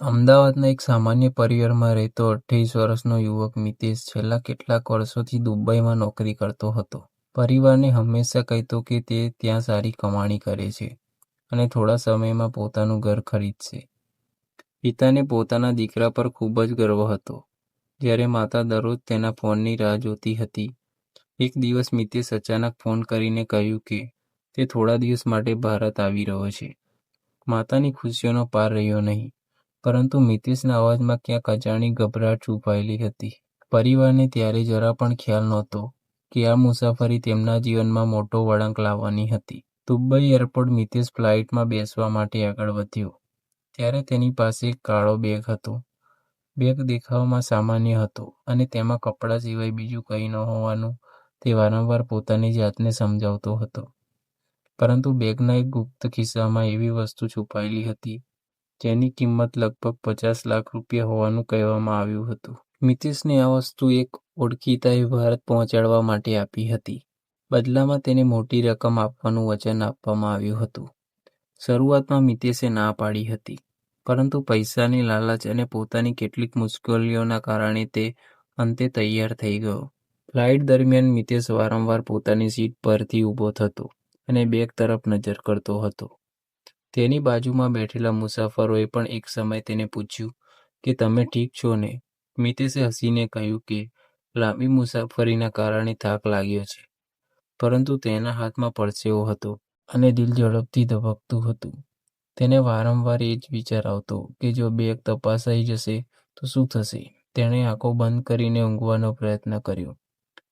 અમદાવાદના એક સામાન્ય પરિવારમાં રહેતો 28 વર્ષનો યુવક મિતેશ છેલ્લા કેટલાક વર્ષોથી દુબઈમાં નોકરી કરતો હતો. પરિવારને હંમેશા કહેતો કે તે ત્યાં સારી કમાણી કરે છે અને થોડા સમયમાં પોતાનું ઘર ખરીદશે. પિતાને પોતાના દીકરા પર ખૂબ જ ગર્વ હતો, જ્યારે માતા દરરોજ તેના ફોનની રાહ જોતી હતી. એક દિવસ મિતેશ અચાનક ફોન કરીને કહ્યું કે તે થોડા દિવસ માટે ભારત આવી રહ્યો છે. માતાની ખુશીઓનો પાર રહ્યો નહીં, પરંતુ મિતેશના અવાજમાં ક્યાંક અજાણી ગભરાટ છુપાયેલી હતી. પરિવારને ત્યારે જરા પણ ખ્યાલ નહોતો કે આ મુસાફરી તેમના જીવનમાં મોટો વળાંક લાવવાની હતી. દુબઈ એરપોર્ટ મિતેશ ફ્લાઇટમાં બેસવા માટે આગળ વધ્યો, ત્યારે તેની પાસે એક કાળો બેગ હતો. બેગ દેખાવમાં સામાન્ય હતો અને તેમાં કપડાં સિવાય બીજું કંઈ ન હોવાનું તે વારંવાર પોતાની જાતને સમજાવતો હતો. પરંતુ બેગના એક ગુપ્ત ખિસ્સામાં એવી વસ્તુ છુપાયેલી હતી જેની કિંમત લગભગ 50 લાખ રૂપિયા હોવાનું કહેવામાં આવ્યું હતું. મિતેશને આ વસ્તુ એક ઓળખીતાએ ભારત પહોંચાડવા માટે આપી હતી. બદલામાં તેને મોટી રકમ આપવાનું વચન આપવામાં આવ્યું હતું. શરૂઆતમાં મિતેશે ના પાડી હતી, પરંતુ પૈસાની લાલચ અને પોતાની કેટલીક મુશ્કેલીઓના કારણે તે અંતે તૈયાર થઈ ગયો. ફ્લાઇટ દરમિયાન મિતેશ વારંવાર પોતાની સીટ પરથી ઊભો થતો અને બેગ તરફ નજર કરતો હતો. તેની બાજુમાં બેઠેલા મુસાફરોએ પણ એક સમય તેને પૂછ્યું કે તમે ઠીક છો ને? મિતેશે હસીને કહ્યું કે લાંબી મુસાફરીના કારણે થાક લાગ્યો છે, પરંતુ તેના હાથમાં પરસેવો હતો અને દિલ ઝડપથી ધબકતું હતું. તેને વારંવાર એ જ વિચાર આવતો કે જો બેગ તપાસાઈ જશે તો શું થશે. તેણે આંખો બંધ કરીને ઊંઘવાનો પ્રયત્ન કર્યો,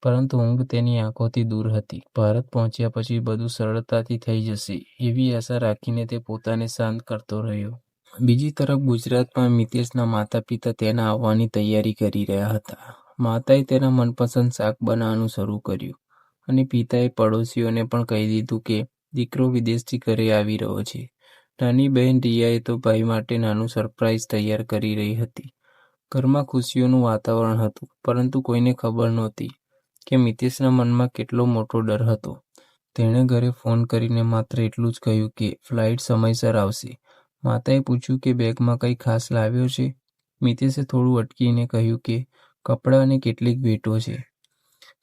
પરંતુ ઊંઘ તેની આંખોથી દૂર હતી. ભારત પહોંચ્યા પછી બધું સરળતાથી થઈ જશે એવી આશા રાખીને તે પોતાને શાંત કરતો રહ્યો. બીજી તરફ ગુજરાતમાં મિતેશના માતા-પિતા તેના આવવાની તૈયારી કરી રહ્યા હતા. માતાએ તેના મનપસંદ શાક બનાવવાનું શરૂ કર્યું અને પિતાએ પડોશીઓને પણ કહી દીધું કે દીકરો વિદેશથી ઘરે આવી રહ્યો છે. નાની બહેન રિયાએ તો ભાઈ માટે નાનું સરપ્રાઈઝ તૈયાર કરી રહી હતી. ઘરમાં ખુશીઓનું વાતાવરણ હતું, પરંતુ કોઈને ખબર નહોતી કે મિતેશના મનમાં કેટલો મોટો ડર હતો. તેણે ઘરે ફોન કરીને માત્ર એટલું જ કહ્યું કે ફ્લાઇટ સમયસર આવશે. માતાએ પૂછ્યું કે બેગમાં કંઈ ખાસ લાવ્યો છે? મિતેશે થોડું અટકીને કહ્યું કે કપડાં અને કેટલીક ભેટો છે.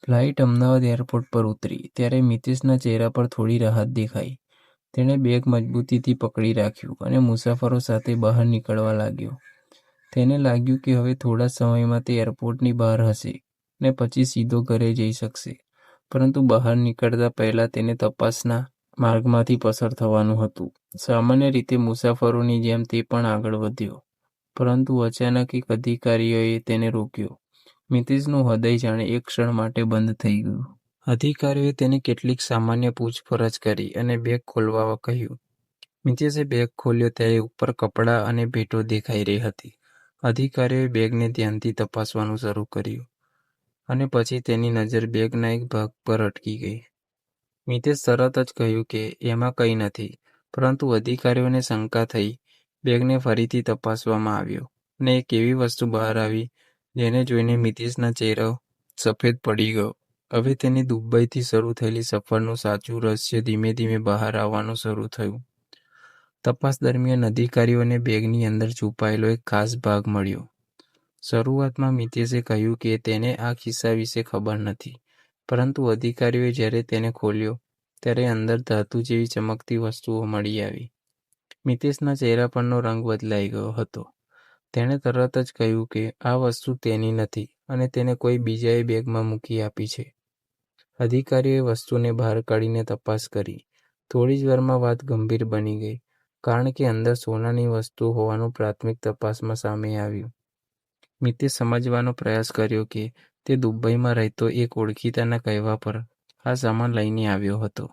ફ્લાઇટ અમદાવાદ એરપોર્ટ પર ઉતરી ત્યારે મિતેશના ચહેરા પર થોડી રાહત દેખાઈ. તેણે બેગ મજબૂતીથી પકડી રાખ્યું અને મુસાફરો સાથે બહાર નીકળવા લાગ્યો. તેને લાગ્યું કે હવે થોડા સમયમાં તે એરપોર્ટની બહાર હશે અને પછી સીધો ઘરે જઈ શકશે. પરંતુ બહાર નીકળતા પહેલા તેને તપાસના માર્ગમાંથી પસાર થવાનું હતું. સામાન્ય રીતે મુસાફરોની જેમ તે પણ આગળ વધ્યો, પરંતુ અચાનક એક અધિકારીએ તેને રોક્યો. મિતેશનું હૃદય જાણે એક ક્ષણ માટે બંધ થઈ ગયું. અધિકારીઓએ તેને કેટલીક સામાન્ય પૂછપરછ કરી અને બેગ ખોલવા કહ્યું. મિતેશે બેગ ખોલ્યો ત્યારે ઉપર કપડાં અને ભેટો દેખાઈ રહી હતી. અધિકારીઓએ બેગને ધ્યાનથી તપાસવાનું શરૂ કર્યું અને પછી તેની નજર બેગના એક ભાગ પર અટકી ગઈ. મિતેશ તરત જ કહ્યું કે એમાં કંઈ નથી, પરંતુ અધિકારીઓને શંકા થઈ. બેગને ફરીથી તપાસવામાં આવ્યો અને એક એવી વસ્તુ બહાર આવી જેને જોઈને મિતેશના ચહેરો સફેદ પડી ગયો. હવે તેની દુબઈથી શરૂ થયેલી સફરનું સાચું રહસ્ય ધીમે ધીમે બહાર આવવાનું શરૂ થયું. તપાસ દરમિયાન અધિકારીઓને બેગની અંદર છુપાયેલો એક ખાસ ભાગ મળ્યો. શરૂઆતમાં મિતેશે કહ્યું કે તેને આ ખિસ્સા વિશે ખબર નથી, પરંતુ અધિકારીઓએ જ્યારે તેને ખોલ્યો ત્યારે અંદર ધાતુ જેવી ચમકતી વસ્તુઓ મળી આવી. મિતેશના ચહેરા પરનો રંગ બદલાઈ ગયો હતો. તેણે તરત જ કહ્યું કે આ વસ્તુ તેની નથી અને તેને કોઈ બીજાએ બેગમાં મૂકી આપી છે. અધિકારીઓએ વસ્તુને બહાર કાઢીને તપાસ કરી. થોડી જ વારમાં વાત ગંભીર બની ગઈ, કારણ કે અંદર સોનાની વસ્તુ હોવાનું પ્રાથમિક તપાસમાં સામે આવ્યું. મિતેશ સમજવાનો પ્રયાસ કર્યો કે તે દુબઈમાં રહેતો એક ઓળખીતાના કહેવા પર આ સામાન લઈને આવ્યો હતો.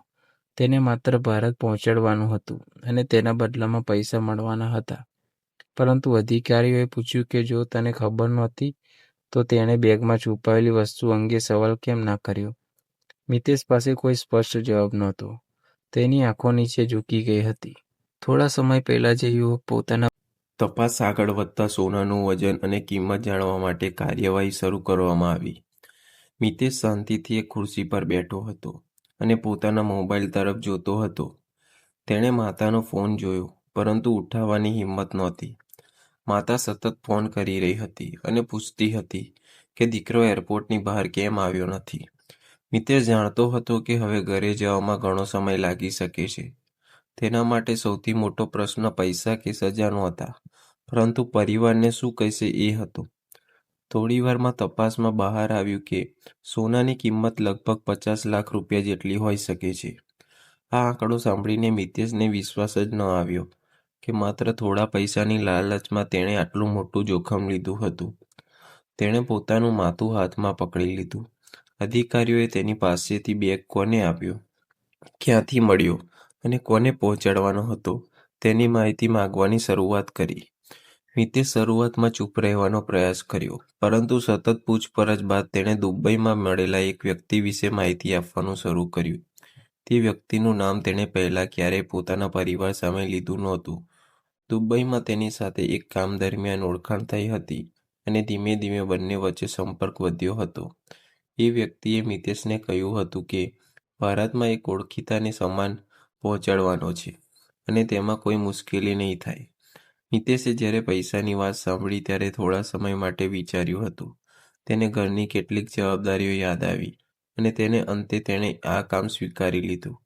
તેને માત્ર ભારત પહોંચાડવાનું હતું અને તેના બદલામાં પૈસા મળવાના હતા. પરંતુ અધિકારીઓએ પૂછ્યું કે જો તને ખબર નહોતી તો તેણે બેગમાં છુપાયેલી વસ્તુ અંગે સવાલ કેમ ના કર્યો? મિતેશ પાસે કોઈ સ્પષ્ટ જવાબ નહોતો. તેની આંખો નીચે ઝૂકી ગઈ હતી. થોડા સમય પહેલા જે યુવક પોતાના તપાસ આગળ વધતા સોનાનું વજન અને કિંમત જાણવા માટે કાર્યવાહી શરૂ કરવામાં આવી. મિતેશ શાંતિથી એક ખુરશી પર બેઠો હતો અને પોતાના મોબાઈલ તરફ જોતો હતો. તેણે માતાનો ફોન જોયો, પરંતુ ઉઠાવવાની હિંમત નહોતી. માતા સતત ફોન કરી રહી હતી અને પૂછતી હતી કે દીકરો એરપોર્ટની બહાર કેમ આવ્યો નથી. મિતેશ જાણતો હતો કે હવે ઘરે જવામાં ઘણો સમય લાગી શકે છે. તેના માટે સૌથી મોટો પ્રશ્ન પૈસા કે સજા નહોતા, પરંતુ પરિવારને શું કહેશે એ હતો. થોડી વારમાં તપાસમાં બહાર આવ્યું કે સોનાની કિંમત લગભગ 50 લાખ રૂપિયા જેટલી હોઈ શકે છે. આ આંકડો સાંભળીને મિતેશને વિશ્વાસ જ ન આવ્યો કે માત્ર થોડા પૈસાની લાલચમાં તેણે આટલું મોટું જોખમ લીધું હતું. તેણે પોતાનું માથું હાથમાં પકડી લીધું. અધિકારીઓએ તેની પાસેથી બેગ કોને આપ્યો, ક્યાંથી મળ્યો અને કોને પહોંચાડવાનો હતો તેની માહિતી માંગવાની શરૂઆત કરી. મિતેશ શરૂઆતમાં ચૂપ રહેવાનો પ્રયાસ કર્યો, પરંતુ સતત પૂછપરછ બાદ તેણે દુબઈમાં મળેલા એક વ્યક્તિ વિશે માહિતી આપવાનું શરૂ કર્યું. તે વ્યક્તિનું નામ તેણે પહેલાં ક્યારેય પોતાના પરિવાર સામે લીધું નહોતું. દુબઈમાં તેની સાથે એક કામ દરમિયાન ઓળખાણ થઈ હતી અને ધીમે ધીમે બંને વચ્ચે સંપર્ક વધ્યો હતો. એ વ્યક્તિએ મિતેશને કહ્યું હતું કે ભારતમાં એક ઓળખીતાને સામાન પહોંચાડવાનો છે અને તેમાં કોઈ મુશ્કેલી નહીં થાય. મિતેશે જ્યારે પૈસાની વાત સાંભળી ત્યારે થોડા સમય માટે વિચાર્યું હતું. તેને ઘરની કેટલીક જવાબદારીઓ યાદ આવી અને અંતે તેણે આ કામ સ્વીકારી લીધું.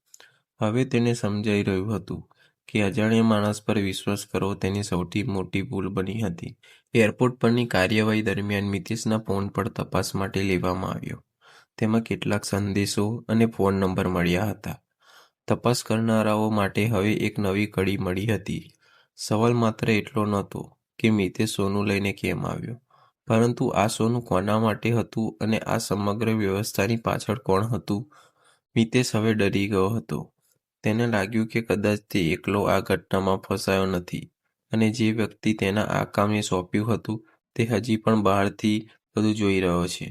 હવે તેને સમજાઈ રહ્યું હતું કે અજાણ્યા માણસ પર વિશ્વાસ કરવો તેની સૌથી મોટી ભૂલ બની હતી. એરપોર્ટ પરની કાર્યવાહી દરમિયાન મિતેશના ફોન પર તપાસ માટે લેવામાં આવ્યો. તેમાં કેટલાક સંદેશો અને ફોન નંબર મળ્યા હતા. તપાસ કરનારાઓ માટે હવે એક નવી કડી મળી હતી. સવાલ માત્ર એટલો નહોતો કે મિતેશ સોનું લઈને કેમ આવ્યો, પરંતુ આ સોનું કોના માટે હતું અને આ સમગ્ર વ્યવસ્થાની પાછળ કોણ હતું. મિતેશ હવે ડરી ગયો હતો. તેને લાગ્યું કે કદાચ તે એકલો આ ઘટનામાં ફસાયો નથી અને જે વ્યક્તિ તેના આ કામને સોંપ્યું હતું તે હજી પણ બહારથી બધું જોઈ રહ્યો છે.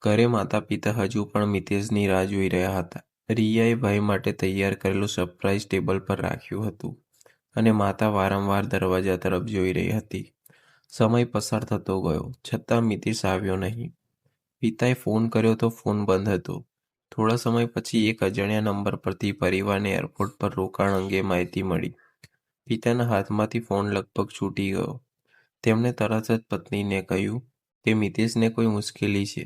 ઘરે માતા પિતા હજુ પણ મિતેશની રાહ જોઈ રહ્યા હતા. રિયાએ ભાઈ માટે તૈયાર કરેલું સરપ્રાઈઝ ટેબલ પર રાખ્યું હતું અને માતા વારંવાર દરવાજા તરફ જોઈ રહી હતી. સમય પસાર થતો ગયો છતાં મિતેશ આવ્યો નહીં. પિતાએ ફોન કર્યો તો ફોન બંધ હતો. થોડા સમય પછી એક અજાણ્યા નંબર પરથી પરિવારને એરપોર્ટ પર રોકાણ અંગે માહિતી મળી. પિતાના હાથમાંથી ફોન લગભગ છૂટી ગયો. તેમણે તરત જ પત્નીને કહ્યું કે મિતેશને કોઈ મુશ્કેલી છે.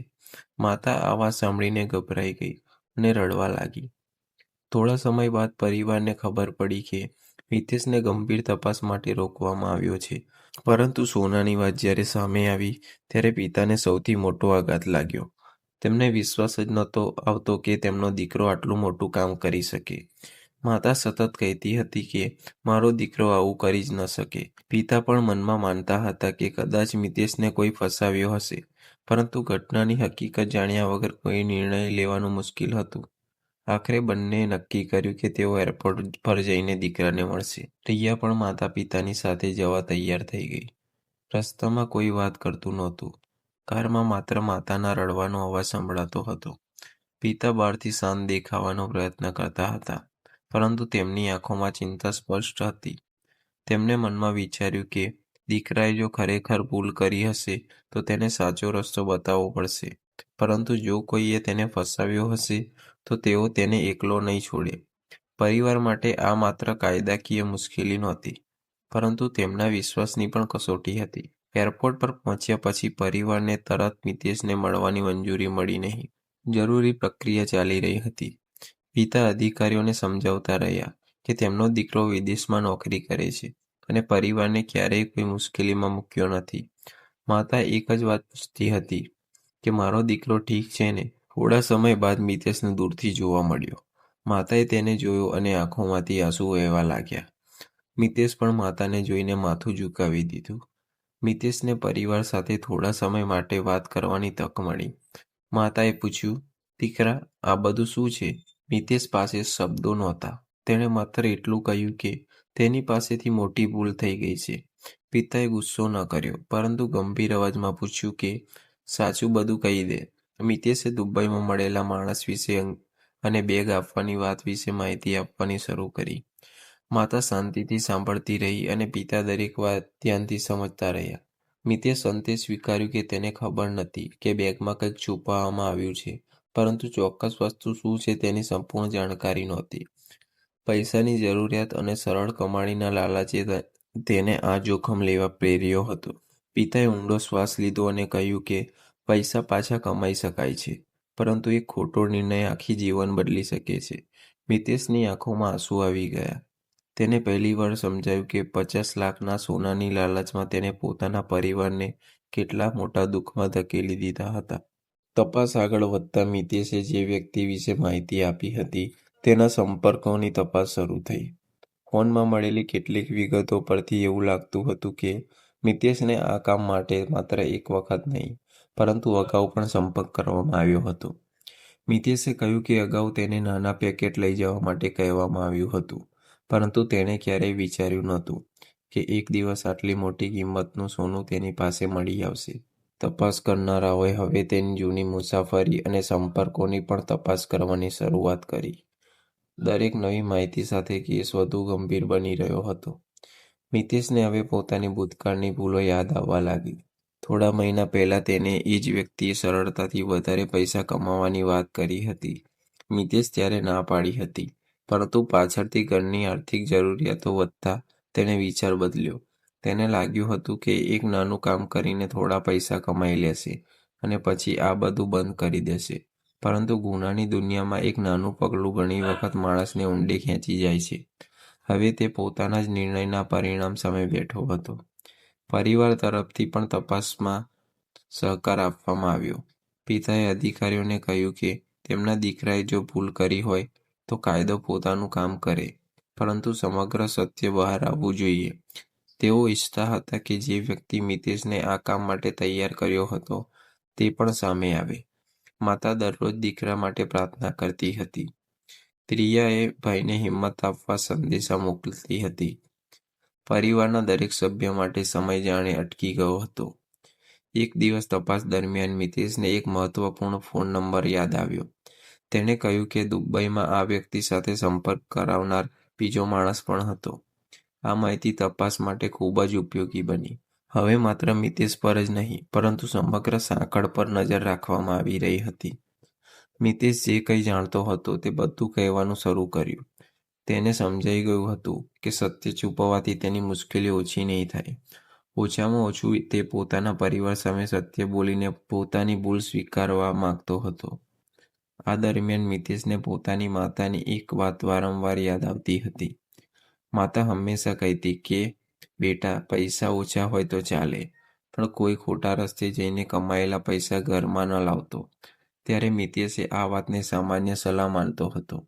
માતા આ વાત સાંભળીને ગભરાઈ ગઈ અને રડવા લાગી. થોડા સમય બાદ પરિવારને ખબર પડી કે મિતેશને ગંભીર તપાસ માટે રોકવામાં આવ્યો છે. પરંતુ સોનાની વાત જ્યારે સામે આવી ત્યારે પિતાને સૌથી મોટો આઘાત લાગ્યો. તેમને વિશ્વાસ જ નહોતો આવતો કે તેમનો દીકરો આટલું મોટું કામ કરી શકે. માતા સતત કહેતી હતી કે મારો દીકરો આવું કરી જ ન શકે. પિતા પણ મનમાં માનતા હતા કે કદાચ મિતેશને કોઈ ફસાવ્યો હશે, પરંતુ ઘટનાની હકીકત જાણ્યા વગર કોઈ નિર્ણય લેવાનું મુશ્કેલ હતું. આખરે બંનેએ નક્કી કર્યું કે તેઓ એરપોર્ટ પર જઈને દીકરાને મળશે. રિયા પણ માતા પિતાની સાથે જવા તૈયાર થઈ ગઈ. રસ્તામાં કોઈ વાત કરતું નહોતું. કારમાં માત્ર માતાના રડવાનો અવાજ સંભળાતો હતો. પિતા બહારથી શાંત દેખાવાનો પ્રયત્ન કરતા હતા, પરંતુ તેમની આંખોમાં ચિંતા સ્પષ્ટ હતી. તેમણે મનમાં વિચાર્યું કે દીકરાએ જો ખરેખર ભૂલ કરી હશે તો તેને સાચો રસ્તો બતાવવો પડશે, પરંતુ જો કોઈએ તેને ફસાવ્યો હશે તો તેઓ તેને એકલો નહીં છોડે. પરિવાર માટે આ માત્ર કાયદાકીય મુશ્કેલી નહોતી, પરંતુ તેમના વિશ્વાસની પણ કસોટી હતી. એરપોર્ટ પર પહોંચ્યા પછી પરિવારને તરત મિતેશને મળવાની મંજૂરી મળી નહીં. જરૂરી પ્રક્રિયા ચાલી રહી હતી. પિતા અધિકારીઓને સમજાવતા રહ્યા કે તેમનો દીકરો વિદેશમાં નોકરી કરે છે અને પરિવારને ક્યારેય કોઈ મુશ્કેલીમાં મૂક્યો નથી. માતા એક જ વાત પૂછતી હતી કે મારો દીકરો ઠીક છે ને? થોડા સમય બાદ મિતેશને દૂરથી જોવા મળ્યો. માતાએ તેને જોયો અને આંખોમાંથી આંસુ વહેવા લાગ્યા. મિતેશ પણ માતાને જોઈને માથું ઝુકાવી દીધું. મિતેશને પરિવાર સાથે થોડા સમય માટે વાત કરવાની તક મળી. માતાએ પૂછ્યું, દીકરા, આ બધું શું છે? મિતેશ પાસે શબ્દો નહોતા. તેણે માત્ર એટલું કહ્યું કે તેની પાસેથી મોટી ભૂલ થઈ ગઈ છે. પિતાએ ગુસ્સો ન કર્યો, પરંતુ ગંભીર અવાજમાં પૂછ્યું કે સાચું બધું કહી દે. મિતેશે દુબઈમાં મળેલા માણસ વિશે અને બેગ આપવાની વાત વિશે માહિતી આપવાની શરૂ કરી. માતા શાંતિથી સાંભળતી રહી અને પિતા દરેક વાત ધ્યાનથી સમજતા રહ્યા. મિતેશ અંતે સ્વીકાર્યું કે તેને ખબર નથી કે બેગમાં કંઈક છુપાવવામાં આવ્યું છે, પરંતુ ચોક્કસ વસ્તુ શું છે તેની સંપૂર્ણ જાણકારી નહોતી. પૈસાની જરૂરિયાત અને સરળ કમાણીના લાલચે તેને આ જોખમ લેવા પ્રેર્યો હતો. પિતાએ ઊંડો શ્વાસ લીધો અને કહ્યું કે પૈસા પાછા કમાઈ શકાય છે, પરંતુ એક ખોટો નિર્ણય આખી જીવન બદલી શકે છે. મિતેશની આંખોમાં આંસુ આવી ગયા. તેને પહેલીવાર સમજાયું કે 50 લાખના સોનાની લાલચમાં તેને પોતાના પરિવારને કેટલા મોટા દુઃખમાં ધકેલી દીધા હતા. તપાસ આગળ વધતા મિતેશે જે વ્યક્તિ વિશે માહિતી આપી હતી તેના સંપર્કોની તપાસ શરૂ થઈ. ફોનમાં મળેલી કેટલીક વિગતો પરથી એવું લાગતું હતું કે મિતેશને આ કામ માટે માત્ર એક વખત નહીં, પરંતુ અગાઉ પણ સંપર્ક કરવામાં આવ્યો હતો. મિતેશે કહ્યું કે અગાઉ તેને નાના પેકેટ લઈ જવા માટે કહેવામાં આવ્યું હતું, પરંતુ તેણે ક્યારેય વિચાર્યું નહોતું કે એક દિવસ આટલી મોટી કિંમતનું સોનું તેની પાસે મળી આવશે. તપાસ કરનારાઓએ હવે તેની જૂની મુસાફરી અને સંપર્કોની પણ તપાસ કરવાની શરૂઆત કરી. દરેક નવી માહિતી સાથે કેસ વધુ ગંભીર બની રહ્યો હતો. મિતેશને હવે પોતાની ભૂતકાળની ભૂલો યાદ આવવા લાગી. થોડા મહિના પહેલા તેને એ જ વ્યક્તિએ સરળતાથી વધારે પૈસા કમાવાની વાત કરી હતી. મિતેશ ત્યારે ના પાડી હતી, પરંતુ પાછળથી ઘરની આર્થિક જરૂરિયાતો વધતા તેણે વિચાર બદલ્યો. તેને લાગ્યું હતું કે એક નાનું કામ કરીને થોડા પૈસા કમાઈ લેશે અને પછી આ બધું બંધ કરી દેશે. પરંતુ ગુનાની દુનિયામાં એક નાનું પગલું ઘણી વખત માણસને ઊંડે ખેંચી જાય છે. હવે તે પોતાના જ નિર્ણયના પરિણામ સામે બેઠો હતો. પરિવાર તરફથી પણ તપાસમાં સહકાર આપવામાં આવ્યો. પિતાએ અધિકારીઓને કહ્યું કે તેમના દીકરાએ જો ભૂલ કરી હોય તો કાયદો પોતાનું કામ કરે, પરંતુ સમગ્ર સત્ય બહાર આવવું જોઈએ. તેઓ ઈચ્છતા હતા કે જે વ્યક્તિ મિતેશને આ કામ માટે તૈયાર કર્યો હતો તે પણ સામે આવે. માતા દરરોજ દીકરા માટે પ્રાર્થના કરતી હતી. પ્રિયાએ ભાઈને હિંમત આપવા સંદેશા મોકલતી હતી. પરિવારના દરેક સભ્ય માટે સમય જાણે અટકી ગયો હતો. એક દિવસ તપાસ દરમિયાન મિતેશને એક મહત્વપૂર્ણ ફોન નંબર યાદ આવ્યો. તેણે કહ્યું કે દુબઈમાં આ વ્યક્તિ સાથે સંપર્ક કરાવનાર બીજો માણસ પણ હતો. આ માહિતી તપાસ માટે ખૂબ જ ઉપયોગી બની. હવે માત્ર મિતેશ પર જ નહીં, પરંતુ સમગ્ર સાંકળ પર નજર રાખવામાં આવી રહી હતી. મિતેશ જે કંઈ જાણતો હતો તે બધું કહેવાનું શરૂ કર્યું. તેને સમજાઈ ગયું હતું કે સત્ય છુપાવવાથી તેની મુશ્કેલી ઓછી નહીં થાય. ઓછામાં ઓછું તે પોતાના પરિવાર સામે સત્ય બોલીને પોતાની ભૂલ સ્વીકારવા માંગતો હતો. આ દરમિયાન મિતેશને પોતાની માતાની એક વાત વારંવાર યાદ આવતી હતી. માતા હંમેશા કહેતી કે બેટા, પૈસા ઓછા હોય તો ચાલે, પણ કોઈ ખોટા રસ્તે જઈને કમાયેલા પૈસા ઘરમાં ન લાવતો. ત્યારે મિતેશે આ વાતને સામાન્ય સલાહ માનતો હતો,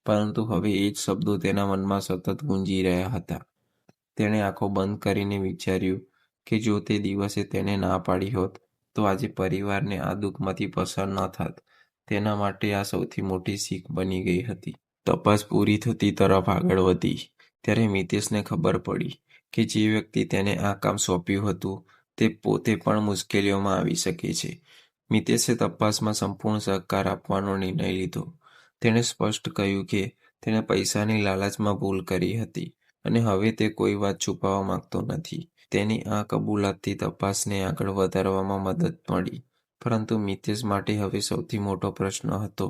પરંતુ હવે એ જ શબ્દો તેના મનમાં સતત ગુંજી રહ્યા હતા. તેણે આંખો બંધ કરીને વિચાર્યું કે જો તે દિવસે તેણે ના પાડી હોત તો આજે પરિવારને આ દુઃખમાંથી પસાર ન થાત. તેના માટે આ સૌથી મોટી શીખ બની ગઈ હતી. તપાસ પૂરી થતી તરફ આગળ વધી ત્યારે મિતેશને ખબર પડી કે જે વ્યક્તિ તેને આ કામ સોંપ્યું હતું તે પોતે પણ મુશ્કેલીઓમાં આવી શકે છે. મિતેશે તપાસમાં સંપૂર્ણ સહકાર આપવાનો નિર્ણય લીધો. તેણે સ્પષ્ટ કહ્યું કે તેણે પૈસાની લાલચમાં ભૂલ કરી હતી અને હવે તે કોઈ વાત છુપાવવા માંગતો નથી. તેની આ કબૂલાતથી તપાસને આગળ વધારવામાં મદદ મળી, પરંતુ મિતેશ માટે હવે સૌથી મોટો પ્રશ્ન હતો,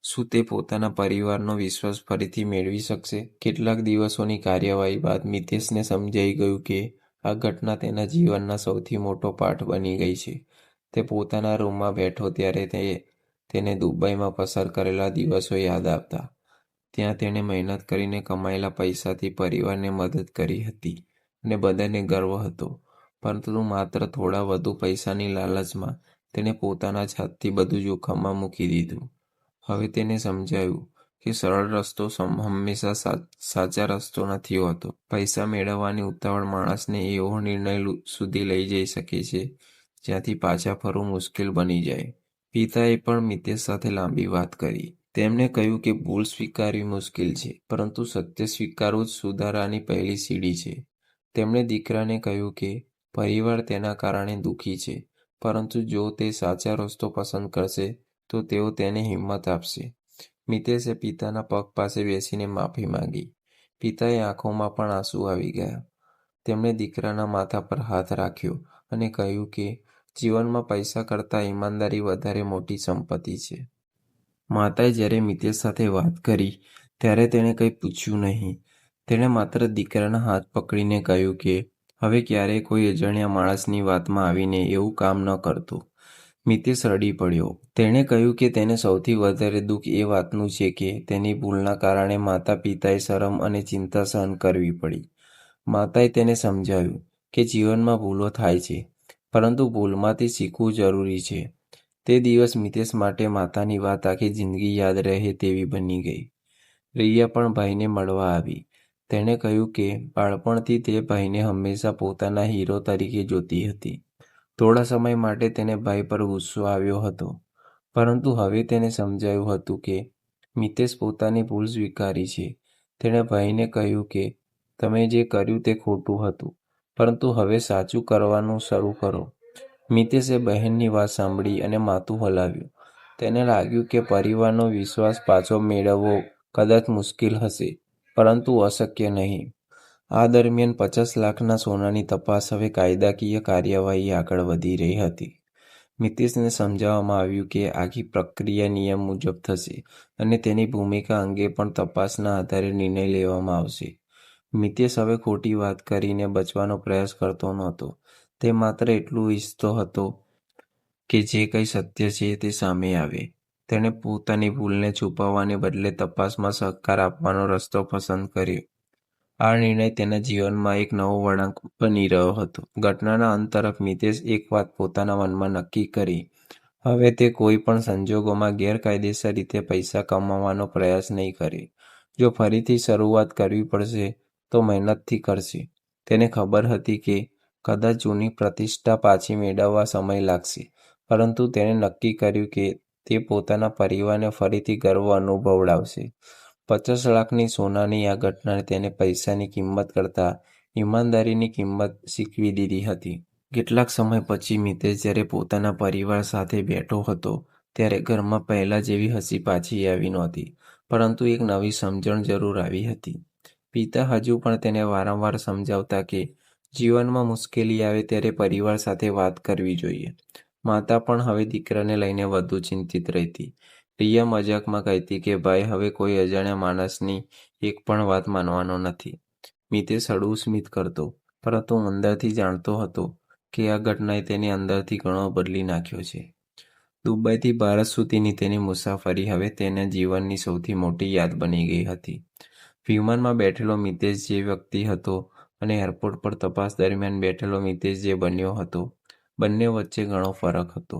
શું તે પોતાના પરિવારનો વિશ્વાસ ફરીથી મેળવી શકશે? કેટલાક દિવસોની કાર્યવાહી બાદ મિતેશને સમજાઈ ગયું કે આ ઘટના તેના જીવનના સૌથી મોટો પાઠ બની ગઈ છે. તે પોતાના રૂમમાં બેઠો ત્યારે તેને દુબઈમાં પસાર કરેલા દિવસો યાદ આવતા. ત્યાં તેણે મહેનત કરીને કમાયેલા પૈસાથી પરિવારને મદદ કરી હતી અને બધાને ગર્વ હતો, પરંતુ માત્ર થોડા વધુ પૈસાની લાલચમાં તેણે પોતાના જ હાથથી બધું જોખમમાં મૂકી દીધું. હવે તેને સમજાયું કે સરળ રસ્તો હંમેશા સાચા રસ્તો નથી હોતો. પૈસા મેળવવાની ઉતાવળ માણસને એવો નિર્ણય સુધી લઈ જઈ શકે છે જ્યાંથી પાછા ફરવું મુશ્કેલ બની જાય. પિતાએ પણ મિતેશ સાથે લાંબી વાત કરી. તેમણે કહ્યું કે ભૂલ સ્વીકારવી મુશ્કેલ છે, પરંતુ સત્ય સ્વીકારવું જ સુધારાની પહેલી સીડી છે. તેમણે દીકરાને કહ્યું કે પરિવાર તેના કારણે દુઃખી છે, પરંતુ જો તે સાચો રસ્તો પસંદ કરશે તો તેઓ તેને હિંમત આપશે. મિતેશે પિતાના પગ પાસે બેસીને માફી માંગી. પિતાએ આંખોમાં પણ આંસુ આવી ગયા. તેમણે દીકરાના માથા પર હાથ રાખ્યો અને કહ્યું કે જીવનમાં પૈસા કરતાં ઈમાનદારી વધારે મોટી સંપત્તિ છે. માતાએ જ્યારે મિતેશ સાથે વાત કરી ત્યારે તેણે કંઈ પૂછ્યું નહીં. તેણે માત્ર દીકરાના હાથ પકડીને કહ્યું કે હવે ક્યારેય કોઈ અજાણ્યા માણસની વાતમાં આવીને એવું કામ ન કરતું. મિતેશ રડી પડ્યો. તેણે કહ્યું કે તેને સૌથી વધારે દુઃખ એ વાતનું છે કે તેની ભૂલના કારણે માતા-પિતાએ શરમ અને ચિંતા સહન કરવી પડી. માતાએ તેને સમજાવ્યું કે જીવનમાં ભૂલો થાય છે, પરંતુ ભૂલમાંથી શીખવું જરૂરી છે. તે દિવસ મિતેશ માટે માતાની વાત આખી જિંદગી યાદ રહે તેવી બની ગઈ. રિયા પણ ભાઈને મળવા આવી. તેણે કહ્યું કે બાળપણથી તે ભાઈને હંમેશા પોતાના હીરો તરીકે જોતી હતી. થોડા સમય માટે તેને ભાઈ પર ગુસ્સો આવ્યો હતો, પરંતુ હવે તેને સમજાયું હતું કે મિતેશ પોતાની ભૂલ સ્વીકારી છે. તેણે ભાઈને કહ્યું કે તમે જે કર્યું તે ખોટું હતું, પરંતુ હવે સાચું કરવાનું શરૂ કરો. મિતેશે બહેનની વાત સાંભળી અને માથું હલાવ્યું. તેને લાગ્યું કે પરિવારનો વિશ્વાસ પાછો મેળવવો કદાચ મુશ્કેલ હશે, પરંતુ અશક્ય નહીં. આ દરમિયાન 50 લાખના સોનાની તપાસ હવે કાયદાકીય કાર્યવાહી આગળ વધી રહી હતી. મિતેશને સમજાવવામાં આવ્યું કે આખી પ્રક્રિયા નિયમ મુજબ થશે અને તેની ભૂમિકા અંગે પણ તપાસના આધારે નિર્ણય લેવામાં આવશે. મિતેશ હવે ખોટી વાત કરીને બચવાનો પ્રયાસ કરતો નહોતો. તે માત્ર એટલું ઈચ્છતો હતો કે જે કંઈ સત્ય છે તે સામે આવે. તેણે પોતાની ભૂલને છુપાવવાને બદલે તપાસમાં સહકાર આપવાનો રસ્તો પસંદ કર્યો. આ નિર્ણય તેના જીવનમાં એક નવો વળાંક બની રહ્યો હતો. ઘટનાના અંત તરફ મિતેશ એક વાત પોતાના મનમાં નક્કી કરી. હવે તે કોઈ પણ સંજોગોમાં ગેરકાયદેસર રીતે પૈસા કમાવાનો પ્રયાસ નહીં કરે. જો ફરીથી શરૂઆત કરવી પડશે તો મહેનતથી કરશે. તેને ખબર હતી કે કદાચ જૂની પ્રતિષ્ઠા પાછી મેળવવા સમય લાગશે, પરંતુ તેણે નક્કી કર્યું કે તે પોતાના પરિવારને ફરીથી ગર્વ અનુભવડાવશે. 50 લાખની સોનાની આ ઘટનાએ તેને પૈસાની કિંમત કરતાં ઈમાનદારીની કિંમત શીખવી દીધી હતી. કેટલાક સમય પછી મિતેશ જ્યારે પોતાના પરિવાર સાથે બેઠો હતો ત્યારે ઘરમાં પહેલા જેવી હસી પાછી આવી નહોતી, પરંતુ એક નવી સમજણ જરૂર આવી હતી. પિતા હજુ પણ તેને વારંવાર સમજાવતા કે જીવનમાં મુશ્કેલી આવે ત્યારે પરિવાર સાથે વાત કરવી જોઈએ. માતા પણ હવે દીકરાને લઈને વધુ ચિંતિત રહેતી. રિયા મજાકમાં કહેતી કે ભાઈ હવે કોઈ અજાણ્યા માણસની એક પણ વાત માનવાનો નથી. મિતેશ હળવું સ્મિત કરતો, પરંતુ અંદરથી જાણતો હતો કે આ ઘટનાએ તેની અંદરથી ઘણો બદલી નાખ્યો છે. દુબઈથી ભારત સુધીની તેની મુસાફરી હવે તેના જીવનની સૌથી મોટી યાદ બની ગઈ હતી. વિમાનમાં બેઠેલો મિતેશ જે વ્યક્તિ હતો અને એરપોર્ટ પર તપાસ દરમિયાન બેઠેલો મિતેશ જે બન્યો હતો, બંને વચ્ચે ઘણો ફરક હતો.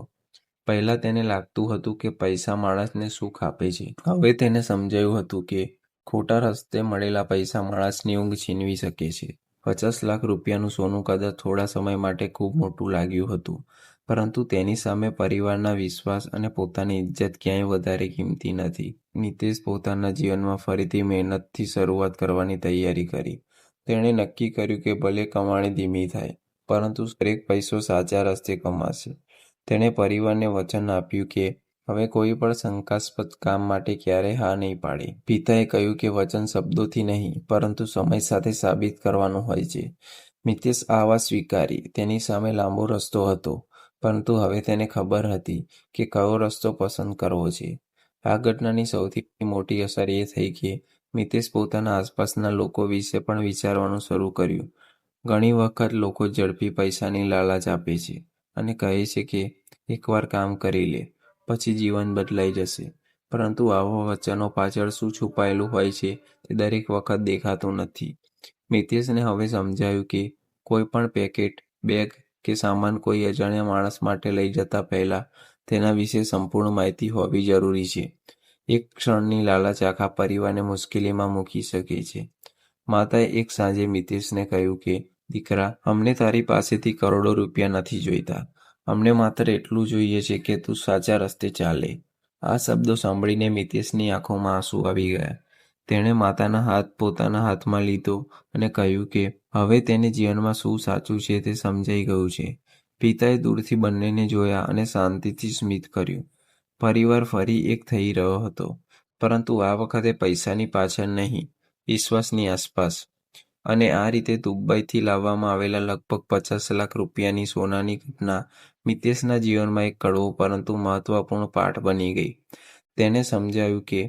પહેલા તેને લાગતું હતું કે પૈસા માણસને સુખ આપે છે. હવે તેને સમજાયું હતું કે ખોટા રસ્તે મળેલા પૈસા માણસની ઊંઘ છીનવી શકે છે. 50 લાખ રૂપિયાનું સોનું કદાચ થોડા સમય માટે ખૂબ મોટું લાગ્યું હતું, પરંતુ તેની સામે પરિવારના વિશ્વાસ અને પોતાની ઇજ્જત ક્યાંય વધારે કિંમતી નથી. મિતેશ પોતાના જીવનમાં ફરીથી મહેનતથી શરૂઆત કરવાની તૈયારી કરી. તેણે નક્કી કર્યું કે ભલે કમાણી ધીમી થાય, પરંતુ દરેક પૈસો સાચા રસ્તે કમાશે. તેણે પરિવારને વચન આપ્યું કે હવે કોઈ પણ શંકાસ્પદ કામ માટે ક્યારેય હા નહીં પાડે. પિતાએ કહ્યું કે વચન શબ્દોથી નહીં, પરંતુ સમય સાથે સાબિત કરવાનું હોય છે. મિતેશ આ વાત સ્વીકારી. તેની સામે લાંબો રસ્તો હતો, પરંતુ હવે તેને ખબર હતી કે કયો રસ્તો પસંદ કરવો છે. આ ઘટનાની સૌથી મોટી અસર એ થઈ કે મિતેશ પોતાના આસપાસના લોકો વિશે પણ વિચારવાનું શરૂ કર્યું. ઘણી વખત લોકો ઝડપી પૈસાની લાલચ આપે છે અને કહે છે કે એકવાર કામ કરી લે, પછી જીવન બદલાઈ જશે. પરંતુ આવા વચનો પાછળ શું છુપાયેલું હોય છે તે દરેક વખત દેખાતું નથી. મિતેશને હવે સમજાયું કે કોઈ પણ પેકેટ, બેગ કે સામાન કોઈ અજાણ્યા માણસ માટે લઈ જતા પહેલા તેના વિશે સંપૂર્ણ માહિતી હોવી જરૂરી છે. એક ક્ષણની લાલચ આખા પરિવારને મુશ્કેલીમાં મૂકી શકે છે. માતાએ એક સાંજે મિતેશને કહ્યું કે દીકરા, અમને તારી પાસેથી કરોડો રૂપિયા નથી જોઈતા. અમને માત્ર એટલું જોઈએ છે કે તું સાચા રસ્તે ચાલે. આ શબ્દો સાંભળીને મિતેશની આંખોમાં આંસુ આવી ગયા. તેણે માતાના હાથ પોતાના હાથમાં લીધો અને કહ્યું કે હવે તેને જીવનમાં શું સાચું છે તે સમજાઈ ગયું છે. પિતાએ દૂરથી બંનેને જોયા અને શાંતિથી સ્મિત કર્યું. પરિવાર ફરી એક થઈ રહ્યો હતો, પરંતુ આ વખતે પૈસાની પાછળ નહીં, વિશ્વાસની આસપાસ. અને આ રીતે દુબઈથી લાવવામાં આવેલા લગભગ 50 લાખ રૂપિયાની સોનાની ઘટના મિતેશના જીવનમાં એક કડવો પરંતુ મહત્વપૂર્ણ પાઠ બની ગઈ. તેને સમજાવ્યું કે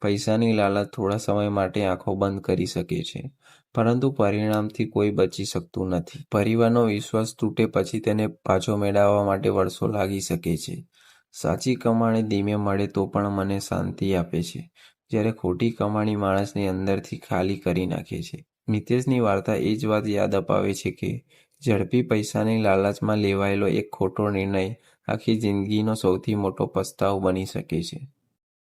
પૈસાની લાલચ થોડા સમય માટે આંખો બંધ કરી શકે છે, પરંતુ પરિણામથી કોઈ બચી શકતું નથી. પરિવારનો વિશ્વાસ તૂટે પછી તેને પાછો મેળવવા માટે વર્ષો લાગી શકે છે. સાચી કમાણી ધીમે મળે તો પણ મને શાંતિ આપે છે, જ્યારે ખોટી કમાણી માણસને અંદરથી ખાલી કરી નાખે છે. મિતેશની વાર્તા એ જ વાત યાદ અપાવે છે કે ઝડપી પૈસાની લાલચમાં લેવાયેલો એક ખોટો નિર્ણય આખી જિંદગીનો સૌથી મોટો પસ્તાવો બની શકે છે.